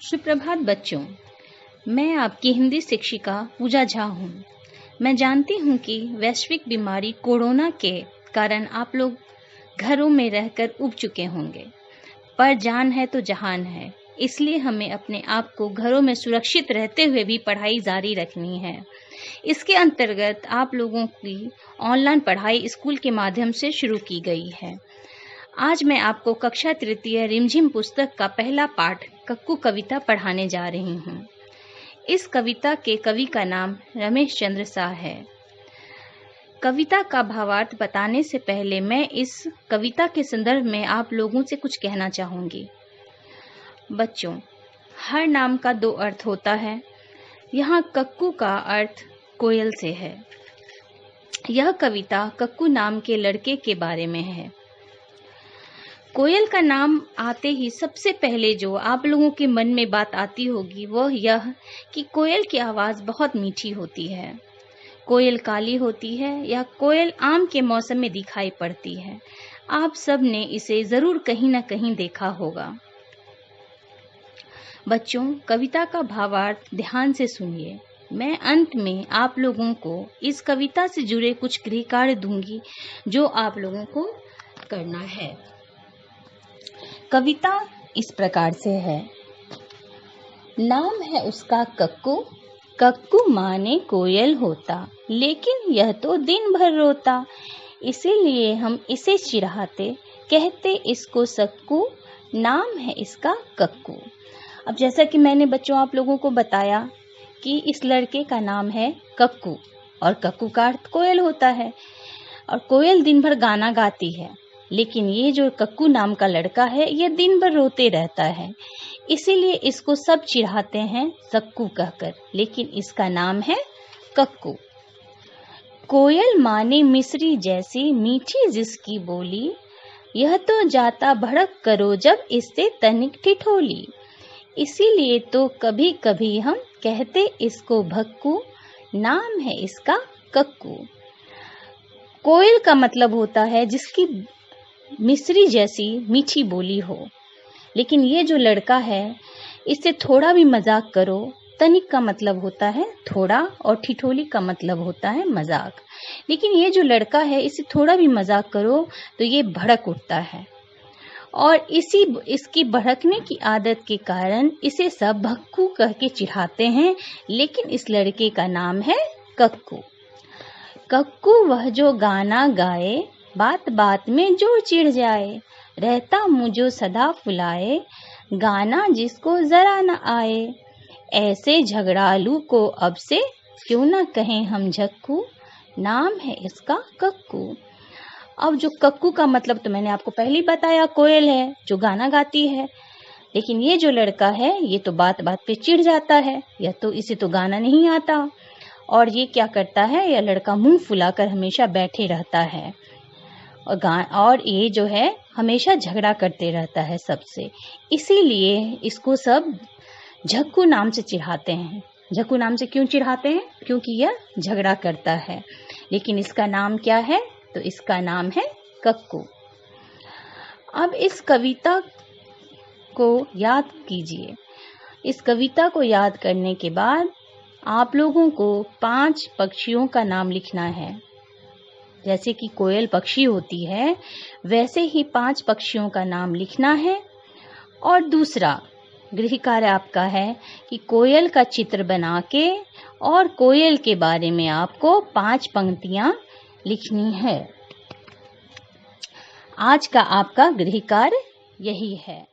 सुप्रभात बच्चों, मैं आपकी हिंदी शिक्षिका पूजा झा हूँ। मैं जानती हूँ कि वैश्विक बीमारी कोरोना के कारण आप लोग घरों में रहकर ऊब चुके होंगे, पर जान है तो जहान है, इसलिए हमें अपने आप को घरों में सुरक्षित रहते हुए भी पढ़ाई जारी रखनी है। इसके अंतर्गत आप लोगों की ऑनलाइन पढ़ाई स्कूल के माध्यम से शुरू की गई है। आज मैं आपको कक्षा तृतीय रिमझिम पुस्तक का पहला पाठ कक्कू कविता पढ़ाने जा रही हूँ। इस कविता के कवि का नाम रमेश चंद्र शाह है। कविता का भावार्थ बताने से पहले मैं इस कविता के संदर्भ में आप लोगों से कुछ कहना चाहूँगी। बच्चों, हर नाम का दो अर्थ होता है। यहाँ कक्कू का अर्थ कोयल से है। यह कविता कक्कू नाम के लड़के के बारे में है। कोयल का नाम आते ही सबसे पहले जो आप लोगों के मन में बात आती होगी वह यह कि कोयल की आवाज़ बहुत मीठी होती है। कोयल काली होती है या कोयल आम के मौसम में दिखाई पड़ती है। आप सब ने इसे ज़रूर कहीं न कहीं देखा होगा। बच्चों, कविता का भावार्थ ध्यान से सुनिए। मैं अंत में आप लोगों को इस कविता से जुड़े कुछ गृह कार्य दूंगी जो आप लोगों को करना है। कविता इस प्रकार से है। नाम है उसका कक्कू, कक्कू माने कोयल होता, लेकिन यह तो दिन भर रोता, इसीलिए हम इसे चिढ़ाते, कहते इसको सक्कू, नाम है इसका कक्कू। अब जैसा कि मैंने बच्चों आप लोगों को बताया कि इस लड़के का नाम है कक्कू और कक्कू का अर्थ कोयल होता है और कोयल दिन भर गाना गाती है, लेकिन ये जो कक्कू नाम का लड़का है ये दिन भर रोते रहता है, इसीलिए इसको सब चिढ़ाते हैं सक्कू कहकर, लेकिन इसका नाम है कक्कू। कोयल माने मिस्री जैसी मीठी जिसकी बोली, यह तो जाता भड़क करो जब इससे तनिक ठिठोली, इसीलिए तो कभी कभी हम कहते इसको भक्कू, नाम है इसका कक्कू। कोयल का मतलब होता है जिसकी मिस्री जैसी मीठी बोली हो, लेकिन ये जो लड़का है इससे थोड़ा भी मजाक करो, तनिक का मतलब होता है थोड़ा और ठिठोली का मतलब होता है मजाक, लेकिन ये जो लड़का है इससे थोड़ा भी मजाक करो तो ये भड़क उठता है और इसकी भड़कने की आदत के कारण इसे सब भक्कू कह के चिढ़ाते हैं, लेकिन इस लड़के का नाम है कक्कू। कक्कू वह जो गाना गाए, बात बात में जो चिढ़ जाए, रहता मुझो सदा फुलाए, गाना जिसको जरा न आए, ऐसे झगड़ालू को अब से क्यों न कहें हम झक्कू, नाम है इसका कक्कू। अब जो कक्कू का मतलब तो मैंने आपको पहले ही बताया, कोयल है जो गाना गाती है, लेकिन ये जो लड़का है ये तो बात बात पे चिढ़ जाता है, या तो इसे तो गाना नहीं आता और ये क्या करता है, यह लड़का मुंह फुलाकर हमेशा बैठे रहता है और ये जो है हमेशा झगड़ा करते रहता है सबसे, इसीलिए इसको सब झक्कू नाम से चिढ़ाते हैं। झक्कू नाम से क्यों चिढ़ाते हैं? क्योंकि यह झगड़ा करता है, लेकिन इसका नाम क्या है? तो इसका नाम है कक्कू। अब इस कविता को याद कीजिए। इस कविता को याद करने के बाद आप लोगों को 5 पक्षियों का नाम लिखना है। जैसे कि कोयल पक्षी होती है, वैसे ही 5 पक्षियों का नाम लिखना है। और दूसरा गृह कार्य आपका है कि कोयल का चित्र बना के और कोयल के बारे में आपको 5 पंक्तियां लिखनी है। आज का आपका गृह कार्य यही है।